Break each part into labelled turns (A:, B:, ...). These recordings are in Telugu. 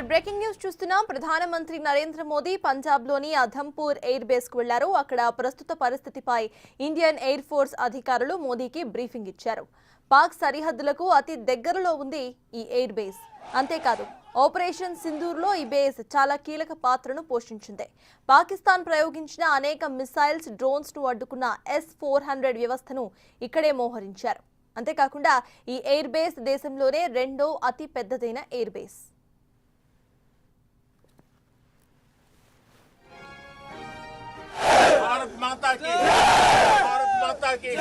A: బ్రేకింగ్ న్యూస్ చూస్తున్నాం. ప్రధానమంత్రి నరేంద్ర మోదీ పంజాబ్లోని అధంపూర్ ఎయిర్ బేస్ కు వెళ్లారు. అక్కడ ప్రస్తుత పరిస్థితిపై ఇండియన్ ఎయిర్ ఫోర్స్ అధికారులు మోదీకి బ్రీఫింగ్ ఇచ్చారు. పాక్ సరిహద్దులకు అతి దగ్గరలో ఉంది ఈ ఎయిర్ బేస్. అంతేకాదు ఆపరేషన్ సింధూర్లో ఈ బేస్ చాలా కీలక పాత్రను పోషించింది. పాకిస్తాన్ ప్రయోగించిన అనేక మిసైల్స్, డ్రోన్స్ ను అడ్డుకున్న S-400 వ్యవస్థను ఇక్కడే మోహరించారు. అంతేకాకుండా ఈ ఎయిర్ బేస్ దేశంలోనే రెండో అతి పెద్దదైన ఎయిర్ బేస్.
B: भारत माता की भारत माता की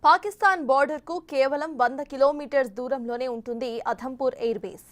A: పాకిస్తాన్ బోర్డర్ కు కేవలం 100 కిలోమీటర్స్ దూరంలోనే ఉంటుంది Adampur air base.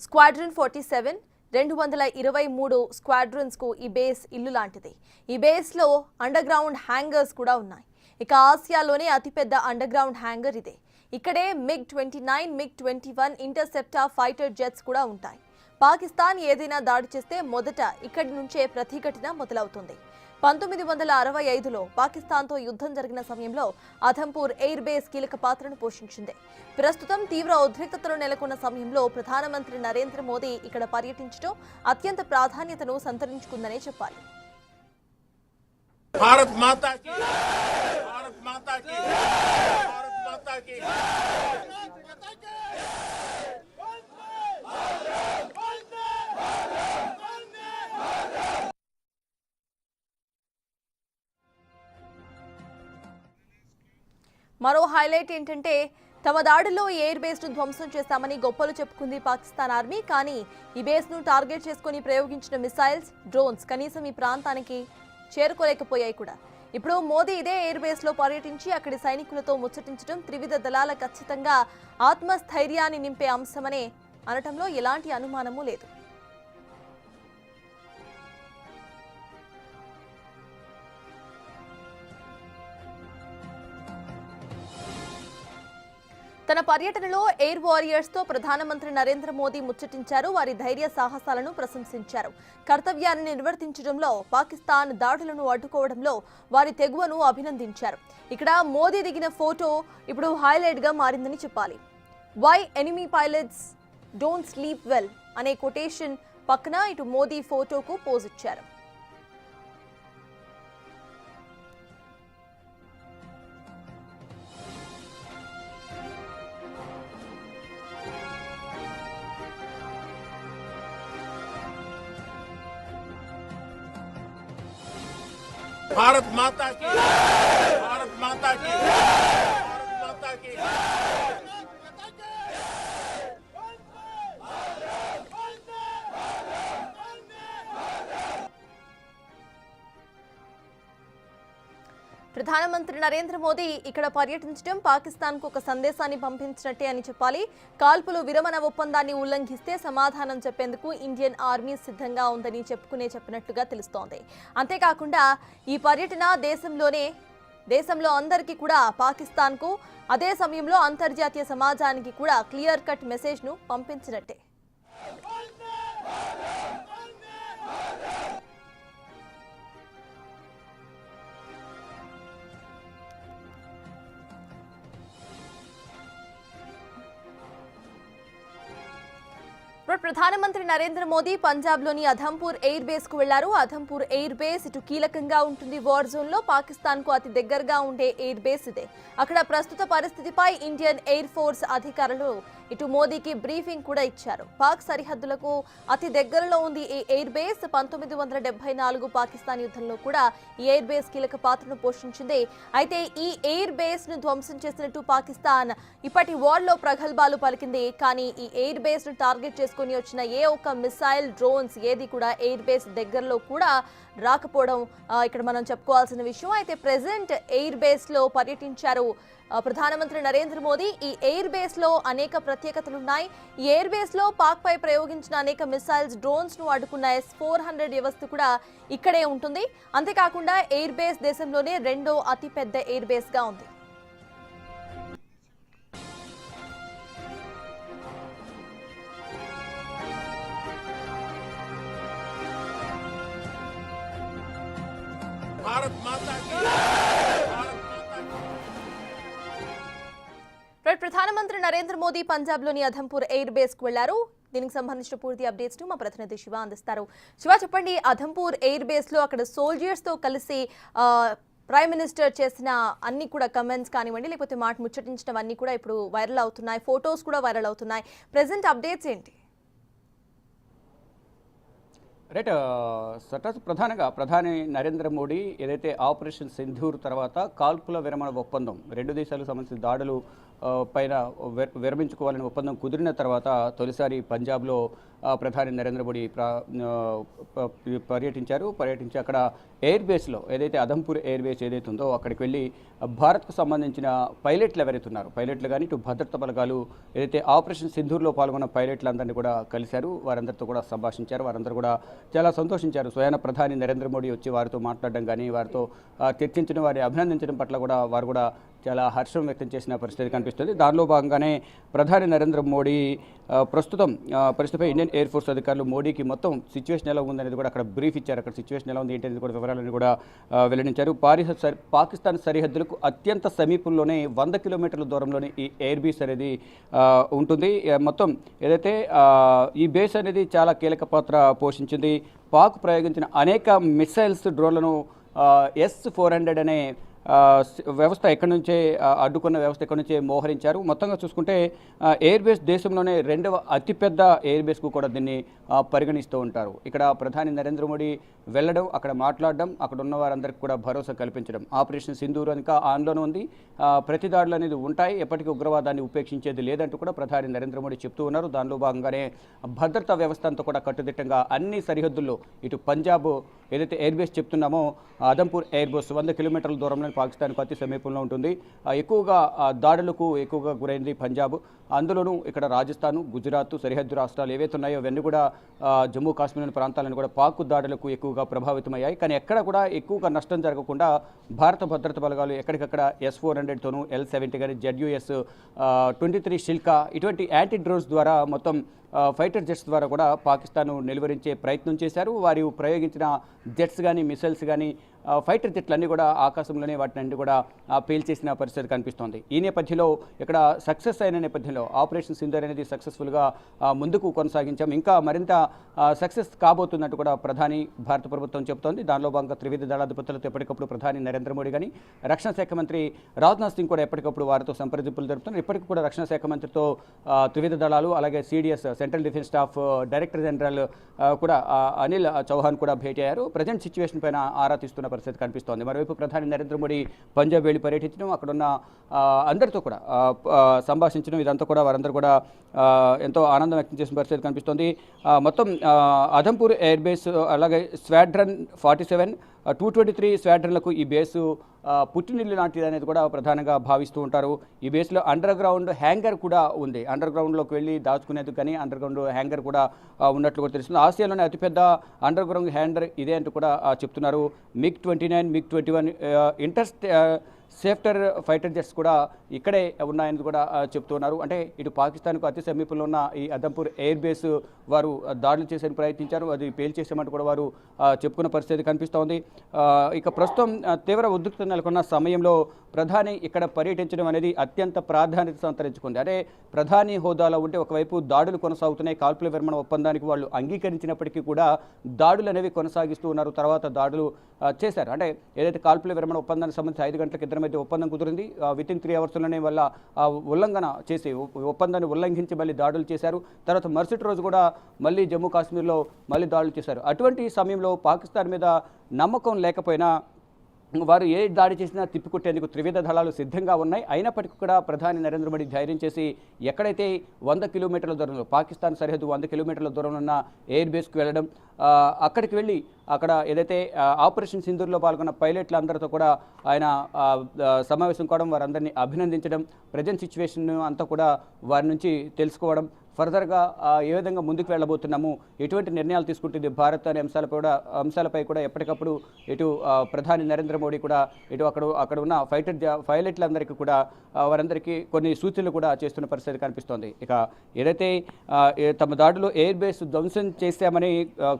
A: Squadron 47 223 squadrons కు ఈ బేస్ ఇల్లు లాంటిది. ఈ బేస్ లో అండర్ గ్రౌండ్ హ్యాంగర్స్ కూడా ఉన్నాయి. ఇక ఆసియాలోనే అతిపెద్ద అండర్ గ్రౌండ్ హ్యాంగర్ ఇదే. ఇక్కడే MiG-29, MiG-21 interceptor fighter jets కూడా ఉంటాయి. పాకిస్తాన్ ఏదైనా దాడి చేస్తే మొదట ఇక్కడి నుంచే ప్రతిఘటన మొదలవుతుంది. 1965లో పాకిస్తాన్తో యుద్ధం జరిగిన సమయంలో అధంపూర్ ఎయిర్ బేస్ కీలక పాత్రను పోషించింది. ప్రస్తుతం తీవ్ర ఉద్రిక్తతలు నెలకొన్న సమయంలో ప్రధానమంత్రి నరేంద్ర మోదీ ఇక్కడ పర్యటించడం అత్యంత ప్రాధాన్యతను సంతరించుకుందనే చెప్పాలి.
B: भारत माता की भारत माता की भारत माता की
A: మరో హైలైట్ ఏంటంటే తమ దాడిలో ఎయిర్ బేస్ ను ధ్వంసం చేస్తామని గొప్పలు చెప్పుకుంది పాకిస్తాన్ ఆర్మీ. కానీ ఈ బేస్ ను టార్గెట్ చేసుకుని ప్రయోగించిన మిసైల్స్, డ్రోన్స్ కనీసం ఈ ప్రాంతానికి చేరుకోలేకపోయాయి కూడా. ఇప్పుడు మోదీ ఇదే ఎయిర్ బేస్ లో పర్యటించి అక్కడి సైనికులతో ముచ్చటించడం త్రివిధ దళాల ఖచ్చితంగా ఆత్మస్థైర్యాన్ని నింపే అంశమనే అనటంలో ఎలాంటి అనుమానమూ లేదు. తన పర్యటనలో ఎయిర్ వారియర్స్ తో ప్రధానమంత్రి నరేంద్ర మోదీ ముచ్చటించారు. వారి ధైర్య సాహసాలను ప్రశంసించారు. కర్తవ్యాన్ని నిర్వర్తించడంలో, పాకిస్తాన్ దాడులను అడ్డుకోవడంలో వారి తెగువను అభినందించారు. ఇక్కడ మోదీ దిగిన ఫోటో ఇప్పుడు హైలైట్ గా మారిందని చెప్పాలి. Why enemy pilots don't sleep well అనే కొటేషన్ పక్కన ఇటు మోదీ ఫోటోకు పోజ్ ఇచ్చారు.
B: भारत माता की भारत माता की भारत माता की
A: ప్రధానమంత్రి నరేంద్ర మోదీ ఇక్కడ పర్యటించడం పాకిస్తాన్ కు ఒక సందేశాన్ని పంపించినట్టే అని చెప్పాలి. కాల్పులు విరమణ ఒప్పందాన్ని ఉల్లంఘిస్తే సమాధానం చెప్పేందుకు ఇండియన్ ఆర్మీ సిద్ధంగా ఉందని చెప్పినట్టుగా తెలుస్తోంది. అంతేకాకుండా ఈ పర్యటన దేశంలో అందరికీ కూడా పాకిస్తాన్ కు, అదే సమయంలో అంతర్జాతీయ సమాజానికి కూడా క్లియర్ కట్ మెసేజ్ ను పంపించినట్టే. ప్రధానమంత్రి నరేంద్ర మోదీ పంజాబ్లోని అధంపూర్ ఎయిర్ బేస్ కు వెళ్లారు. అధంపూర్ ఎయిర్ బేస్ ఇటు కీలకంగా ఉంటుంది. వార్ జోన్ లో పాకిస్తాన్ కు అతి దగ్గరగా ఉండే ఎయిర్ బేస్ ఇదే. అక్కడ ప్రస్తుత పరిస్థితిపై ఇండియన్ ఎయిర్ ఫోర్స్ అధికారులు ఇటు మోదీకి బ్రీఫింగ్ కూడా ఇచ్చారు. పాక్ సరిహద్దులకు అతి దగ్గరలో ఉంది ఈ ఎయిర్ బేస్. 1974 పాకిస్తాన్ యుద్ధంలో కూడా ఈ ఎయిర్ బేస్ కీలక పాత్రను పోషించింది. అయితే ఈ ఎయిర్ బేస్ ను ధ్వంసం చేసినట్టు పాకిస్తాన్ ఇప్పటి వార్ లో ప్రగల్భాలు పలికింది. కానీ ఈ ఎయిర్ బేస్ ను టార్గెట్ చేసుకుని వచ్చిన ఏ ఒక్క మిసైల్, డ్రోన్స్ ఏది కూడా ఎయిర్ బేస్ దగ్గరలో కూడా రాకపోవడం ఇక్కడ మనం చెప్పుకోవాల్సిన విషయం. అయితే ప్రెజెంట్ ఎయిర్ బేస్ లో పర్యటించారు ప్రధానమంత్రి నరేంద్ర మోదీ. ఈ ఎయిర్ బేస్ లో అనేక ప్రత్యేకతలున్నాయి. ఈ ఎయిర్ బేస్ లో పాక్ పై ప్రయోగించిన అనేక మిసైల్స్, డ్రోన్స్ ను అడ్డుకున్న S-400 వ్యవస్థ కూడా ఇక్కడే ఉంటుంది. అంతేకాకుండా ఎయిర్ బేస్ దేశంలోనే రెండో అతిపెద్ద ఎయిర్ బేస్ గా ఉంది.
B: भारत माता की
A: ప్రధానమంత్రి నరేంద్ర మోదీ పంజాబ్ లోని అధంపూర్ ఎయిర్ బేస్ కు వెళ్లారు. దీనికి సంబంధించిన పూర్తి అప్డేట్స్ మా ప్రతినిధి శివ అందిస్తారు. శివ, చెప్పండి, అధంపూర్ ఎయిర్ బేస్ లో అక్కడ సోల్జర్స్ తో కలిసి ప్రైమ్ మినిస్టర్ చేసిన అన్ని కూడా కమెంట్స్ కానివ్వండి, లేకపోతే మాట ముచ్చటించడం అన్ని కూడా ఇప్పుడు వైరల్ అవుతున్నాయి, ఫొటోస్ కూడా వైరల్ అవుతున్నాయి. ప్రెసెంట్ అప్డేట్స్ ఏంటి?
C: రైట్ సటాస్ ప్రధాని నరేంద్ర మోడీ ఏదైతే ఆపరేషన్ సింధూర్ తర్వాత కాల్పుల విరమణ ఒప్పందం రెండు దేశాలకు సంబంధించిన దాడులు పైన విరమించుకోవాలని ఒప్పందం కుదిరిన తర్వాత తొలిసారి పంజాబ్లో ప్రధాని నరేంద్ర మోడీ పర్యటించి అక్కడ ఎయిర్ బేస్లో ఏదైతే అధంపూర్ ఎయిర్ బేస్ ఏదైతే ఉందో అక్కడికి వెళ్ళి భారత్కు సంబంధించిన పైలట్లు ఎవరైతే ఉన్నారో పైలట్లు కానీ ఇటు భద్రతా బలగాలు ఏదైతే ఆపరేషన్ సింధూర్లో పాల్గొన్న పైలట్లందరినీ కూడా కలిశారు. వారందరితో కూడా సంభాషించారు. వారందరూ కూడా చాలా సంతోషించారు. స్వయాన ప్రధాని నరేంద్ర మోడీ వచ్చి వారితో మాట్లాడడం కానీ వారితో చర్చించడం, వారిని అభినందించడం పట్ల కూడా వారు కూడా చాలా హర్షం వ్యక్తం చేసిన పరిస్థితి కనిపిస్తుంది. దానిలో భాగంగానే ప్రధాని నరేంద్ర మోడీ పరిస్థితిపై ఇండియన్ ఎయిర్ ఫోర్స్ అధికారులు మోడీకి మొత్తం సిచ్యువేషన్ ఎలా ఉందనేది కూడా అక్కడ బ్రీఫ్ ఇచ్చారు. అక్కడ సిచ్యువేషన్ ఎలా ఉంది ఏంటనేది కూడా వివరాలను కూడా వెల్లడించారు. పాకిస్తాన్ సరిహద్దులకు అత్యంత సమీపంలోనే 100 కిలోమీటర్ల దూరంలోనే ఈ ఎయిర్ బేస్ అనేది ఉంటుంది. మొత్తం ఏదైతే ఈ బేస్ అనేది చాలా కీలక పాత్ర పోషించింది. పాక్ ప్రయోగించిన అనేక మిసైల్స్, డ్రోన్లను S-400 అనే వ్యవస్థ ఎక్కడి నుంచే అడ్డుకున్న వ్యవస్థ ఎక్కడి నుంచే మోహరించారు. మొత్తంగా చూసుకుంటే ఎయిర్ బేస్ దేశంలోనే 2వ అతిపెద్ద ఎయిర్ బేస్కు కూడా దీన్ని పరిగణిస్తూ ఉంటారు. ఇక్కడ ప్రధాని నరేంద్ర మోడీ వెళ్ళడం, అక్కడ మాట్లాడడం, అక్కడ ఉన్న వారందరికీ కూడా భరోసా కల్పించడం. ఆపరేషన్ సింధూర్ ఇంకా ఆన్లోనే ఉంది. ప్రతి దాడులు అనేది ఉంటాయి, ఎప్పటికీ ఉగ్రవాదాన్ని ఉపేక్షించేది లేదంటూ కూడా ప్రధాని నరేంద్ర మోడీ చెప్తూ ఉన్నారు. దానిలో భాగంగానే భద్రతా వ్యవస్థ అంతా కూడా కట్టుదిట్టంగా అన్ని సరిహద్దుల్లో ఇటు పంజాబ్ ఏదైతే ఎయిర్ బేస్ చెప్తున్నామో అధంపూర్ ఎయిర్ బేస్ 100 కిలోమీటర్ల దూరంలో పాకిస్తాన్కు అతి సమీపంలో ఉంటుంది. ఎక్కువగా దాడులకు గురైంది పంజాబ్. అందులోనూ ఇక్కడ రాజస్థాన్, గుజరాత్ సరిహద్దు రాష్ట్రాలు ఏవైతే ఉన్నాయో అవన్నీ కూడా జమ్మూ కాశ్మీర్ ప్రాంతాలను కూడా పాక్ దాడులకు ఎక్కువగా ప్రభావితమయ్యాయి. కానీ ఎక్కడ కూడా ఎక్కువగా నష్టం జరగకుండా భారత భద్రతా బలగాలు ఎక్కడికక్కడ S-400తోనూ L-70 కానీ ZUS-23 షిల్కా ఇటువంటి యాంటీ డ్రోన్స్ ద్వారా మొత్తం ఫైటర్ జెట్స్ ద్వారా కూడా పాకిస్తాన్ నిలువరించే ప్రయత్నం చేశారు. వారు ప్రయోగించిన జెట్స్ కానీ మిసైల్స్ కానీ ఫైటర్ జెట్లన్నీ కూడా ఆకాశంలోనే వాటిని కూడా పేల్చేసిన పరిస్థితి కనిపిస్తోంది. ఈ నేపథ్యంలో ఇక్కడ సక్సెస్ అయిన నేపథ్యంలో ఆపరేషన్ సింధూర్ అనేది సక్సెస్ఫుల్గా ముందుకు కొనసాగించాం. ఇంకా మరింత సక్సెస్ కాబోతున్నట్టు కూడా భారత ప్రభుత్వం చెబుతోంది. దానిలో భాగంగా త్రివిధ దళాధిపతులతో ఎప్పటికప్పుడు ప్రధాని నరేంద్ర మోడీ కానీ రక్షణ శాఖ మంత్రి రాజ్నాథ్ సింగ్ కూడా ఎప్పటికప్పుడు వారితో సంప్రదింపులు జరుపుతున్నారు. ఇప్పటికీ కూడా రక్షణ శాఖ మంత్రితో త్రివిధ దళాలు అలాగే CDS central defence staff director general కూడా అనిల్ చౌహాన్ కూడా భేటీ అయ్యారు. ప్రజెంట్ సిచ్యువేషన్ పైన ఆరా తీస్తున్న పరిస్థితి కనిపిస్తోంది. మరోవైపు ప్రధాని నరేంద్ర మోడీ పంజాబ్ వెళ్ళి పర్యటించడం, అక్కడున్న అందరితో కూడా సంభాషించడం, ఇదంతా కూడా వారందరూ కూడా ఎంతో ఆనందం వ్యక్తం చేసిన పరిస్థితి కనిపిస్తోంది. మొత్తం అధంపూర్ ఎయిర్ బేస్ అలాగే స్క్వాడ్రన్ 47, 223 స్క్వాడ్రన్లకు ఈ బేసు పుట్టినిల్లు లాంటిది అనేది కూడా ప్రధానంగా భావిస్తూ ఉంటారు. ఈ బేస్లో అండర్ గ్రౌండ్ హ్యాంగర్ కూడా ఉంది. అండర్ గ్రౌండ్లోకి వెళ్ళి దాచుకునేందుకు కానీ అండర్ గ్రౌండ్ హ్యాంగర్ కూడా ఉన్నట్లు కూడా తెలుస్తుంది. ఆసియాలోనే అతిపెద్ద అండర్ గ్రౌండ్ హ్యాంగర్ ఇదే అంటూ కూడా చెప్తున్నారు. MiG-29, MiG-21 సేఫ్టర్ ఫైటర్ జెట్స్ కూడా ఇక్కడే ఉన్నాయని కూడా చెప్తున్నారు. అంటే ఇటు పాకిస్తాన్కు అతి సమీపంలో ఉన్న ఈ అధంపూర్ ఎయిర్ బేస్ వారు దాడులు చేసే ప్రయత్నించారు, అది పేల్చేసామంటూ కూడా వారు చెప్పుకున్న పరిస్థితి కనిపిస్తోంది. ఇక ప్రస్తుతం తీవ్ర ఉద్రిక్తత నెలకొన్న సమయంలో ప్రధాని ఇక్కడ పర్యటించడం అనేది అత్యంత ప్రాధాన్యత సంతరించుకుంది. అంటే ప్రధాని హోదాలో ఉంటే ఒకవైపు దాడులు కొనసాగుతున్నాయి. కాల్పుల విరమణ ఒప్పందానికి వాళ్ళు అంగీకరించినప్పటికీ కూడా దాడులు అనేవి కొనసాగిస్తూ ఉన్నారు. తర్వాత దాడులు చేశారు. అంటే ఏదైతే కాల్పుల విరమణ ఒప్పందానికి సంబంధించి 5 గంటలకు ఇద్దరి మధ్య ఒప్పందం కుదిరింది. వితిన్ 3 అవర్స్లోనే వల్ల ఉల్లంఘన చేసి ఒప్పందాన్ని ఉల్లంఘించి మళ్ళీ దాడులు చేశారు. తర్వాత మరుసటి రోజు కూడా మళ్ళీ జమ్మూ కాశ్మీర్లో మళ్ళీ దాడులు చేశారు. అటువంటి సమయంలో పాకిస్తాన్ మీద నమ్మకం లేకపోయినా వారు ఏ దాడి చేసినా తిప్పికొట్టేందుకు త్రివిధ దళాలు సిద్ధంగా ఉన్నాయి. అయినప్పటికీ కూడా ప్రధాని నరేంద్ర మోడీ ధైర్యం చేసి ఎక్కడైతే 100 కిలోమీటర్ల దూరంలో పాకిస్తాన్ సరిహద్దు 100 కిలోమీటర్ల దూరంలో ఉన్న ఎయిర్ బేస్కు వెళ్ళడం, అక్కడికి వెళ్ళి అక్కడ ఏదైతే ఆపరేషన్ సింధూర్లో పాల్గొన్న పైలట్లందరితో కూడా ఆయన సమావేశం కావడం, వారందరినీ అభినందించడం, ప్రజెంట్ సిచ్యువేషన్ అంతా కూడా వారి నుంచి తెలుసుకోవడం, ఫర్దర్గా ఏ విధంగా ముందుకు వెళ్ళబోతున్నాము, ఎటువంటి నిర్ణయాలు తీసుకుంటుంది భారత్ అనే అంశాలపై కూడా ఎప్పటికప్పుడు ఇటు ప్రధాని నరేంద్ర మోడీ కూడా ఇటు అక్కడ ఉన్న పైలట్లందరికీ కూడా వారందరికీ కొన్ని సూచనలు కూడా చేస్తున్న పరిస్థితి కనిపిస్తోంది. ఇక ఏదైతే తమ దాడిలో ఎయిర్ బేస్ ధ్వంసం చేశామని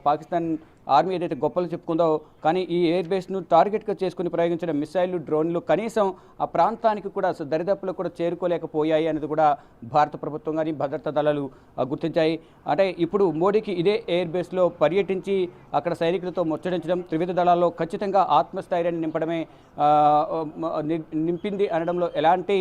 C: పాకిస్తాన్ ఆర్మీ ఏదైతే గొప్పలు చెప్పుకుందో, కానీ ఈ ఎయిర్ బేస్ను టార్గెట్గా చేసుకుని ప్రయోగించిన మిసైళ్లు, డ్రోన్లు కనీసం ఆ ప్రాంతానికి కూడా దరిదాపులో కూడా చేరుకోలేకపోయాయి అనేది కూడా భారత ప్రభుత్వం కానీ భద్రతా దళాలు గుర్తించాయి. అంటే ఇప్పుడు మోడీకి ఇదే ఎయిర్ బేస్లో పర్యటించి అక్కడ సైనికులతో ముచ్చటించడం త్రివిధ దళాల్లో ఖచ్చితంగా ఆత్మస్థైర్యాన్ని నింపింది అనడంలో ఎలాంటి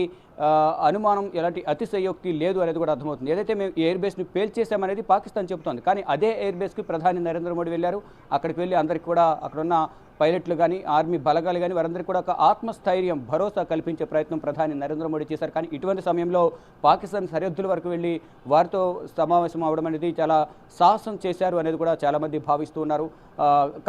C: అనుమానం, ఎలాంటి అతిశయోక్తి లేదు అనేది కూడా అర్థమవుతుంది. ఏదైతే మేము ఈ ఎయిర్ బేస్ని పేల్చేసామనేది పాకిస్తాన్ చెబుతోంది, కానీ అదే ఎయిర్ బేస్కి ప్రధాని నరేంద్ర మోడీ వెళ్ళారు. అక్కడికి వెళ్ళి అందరికీ కూడా అక్కడున్న పైలట్లు కానీ ఆర్మీ బలగాలు కానీ వారందరికీ కూడా ఒక ఆత్మస్థైర్యం, భరోసా కల్పించే ప్రయత్నం ప్రధాని నరేంద్ర మోడీ చేశారు. కానీ ఇటువంటి సమయంలో పాకిస్తాన్ సరిహద్దుల వరకు వెళ్ళి వారితో సమావేశం అవడం అనేది చాలా సాహసం చేశారు అనేది కూడా చాలామంది భావిస్తూ ఉన్నారు.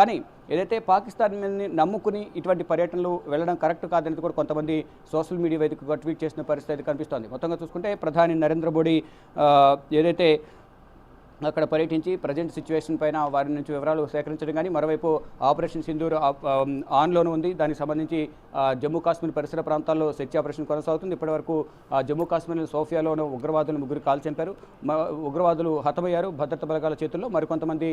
C: కానీ ఏదైతే పాకిస్తాన్ నమ్ముకుని ఇటువంటి పర్యటనలు వెళ్ళడం కరెక్ట్ కాదనేది కూడా కొంతమంది సోషల్ మీడియా వేదికగా ట్వీట్ చేసిన పరిస్థితి కనిపిస్తోంది. మొత్తంగా చూసుకుంటే ప్రధాని నరేంద్ర మోడీ ఏదైతే అక్కడ పర్యటించి ప్రజెంట్ సిచ్యువేషన్ పైన వారి నుంచి వివరాలు సేకరించడం కానీ, మరోవైపు ఆపరేషన్ సింధూర్ ఆన్లోనే ఉంది. దానికి సంబంధించి జమ్మూ కాశ్మీర్ పరిసర ప్రాంతాల్లో సెర్చ్ ఆపరేషన్ కొనసాగుతుంది. ఇప్పటివరకు జమ్మూ కాశ్మీర్ సోఫియాలోని ఉగ్రవాదులు 3 కాల్ చంపారు. ఉగ్రవాదులు హతమయ్యారు భద్రతా బలగాల చేతుల్లో. మరికొంతమంది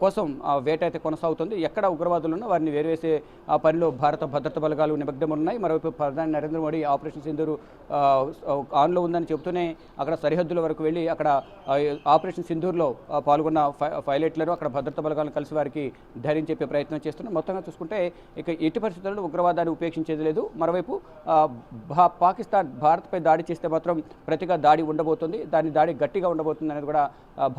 C: కోసం వేట అయితే కొనసాగుతుంది. ఎక్కడ ఉగ్రవాదులు ఉన్నా వారిని వేరువేసే ఆ పనిలో భారత భద్రతా బలగాలు నిమగ్నమున్నాయి. మరోవైపు ప్రధాని నరేంద్ర మోడీ ఆపరేషన్ సింధూర్ ఆన్లో ఉందని చెబుతూనే అక్కడ సరిహద్దుల వరకు వెళ్ళి అక్కడ ఆపరేషన్ సింధూర్లో పాల్గొన్న పైలట్లను అక్కడ భద్రతా బలగాలను కలిసి వారికి ధైర్యం చెప్పే ప్రయత్నం చేస్తున్నారు. మొత్తంగా చూసుకుంటే ఇక ఎట్టి పరిస్థితుల్లో ఉగ్రవాదాన్ని ఉపేక్షించేది లేదు. మరోవైపు పాకిస్తాన్ భారత్పై దాడి చేస్తే మాత్రం ప్రతిగా దాడి ఉండబోతుంది, దాడి గట్టిగా ఉండబోతుంది అనేది కూడా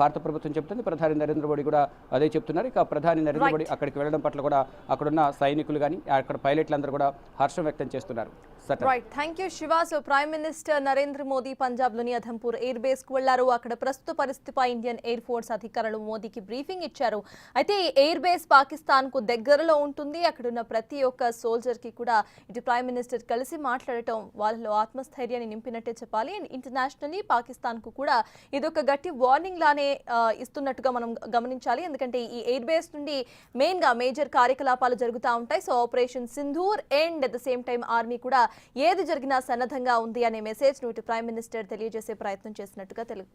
C: భారత ప్రభుత్వం చెబుతుంది. ప్రధాని నరేంద్ర మోడీ కూడా అదే చెప్తున్నారు. ఇక ప్రధాని నరేంద్ర మోడీ అక్కడికి వెళ్ళడం పట్ల కూడా అక్కడున్న సైనికులు కానీ అక్కడ పైలట్లందరూ కూడా హర్షం వ్యక్తం చేస్తున్నారు.
A: Right, thank you Shiva. So prime minister Narendra Modi పంజాబ్లోని అధంపూర్ ఎయిర్ బేస్ కు వెళ్లారు. అక్కడ ప్రస్తుత పరిస్థితిపై ఇండియన్ ఎయిర్ ఫోర్స్ అధికారులు మోదీకి బ్రీఫింగ్ ఇచ్చారు. అయితే ఈ ఎయిర్ బేస్ పాకిస్తాన్ కు దగ్గరలో ఉంటుంది. అక్కడున్న ప్రతి ఒక్క సోల్జర్ కి కూడా ఇటు ప్రైమ్ మినిస్టర్ కలిసి మాట్లాడటం వాళ్ళలో ఆత్మస్థైర్యాన్ని నింపినట్టే చెప్పాలి. అండ్ ఇంటర్నేషనల్లీ పాకిస్తాన్ కు కూడా ఇదొక గట్టి వార్నింగ్ లానే ఇస్తున్నట్టుగా మనం గమనించాలి. ఎందుకంటే ఈ ఎయిర్ బేస్ నుండి మెయిన్ గా మేజర్ కార్యకలాపాలు జరుగుతూ ఉంటాయి. So operation Sindoor and at the same time army కూడా ఏది జరిగినా సన్నద్ధంగా ఉంది అనే మెసేజ్ ను ఇటు ప్రైమ్ మినిస్టర్ తెలియజేసే ప్రయత్నం చేసినట్టుగా తెలుగు.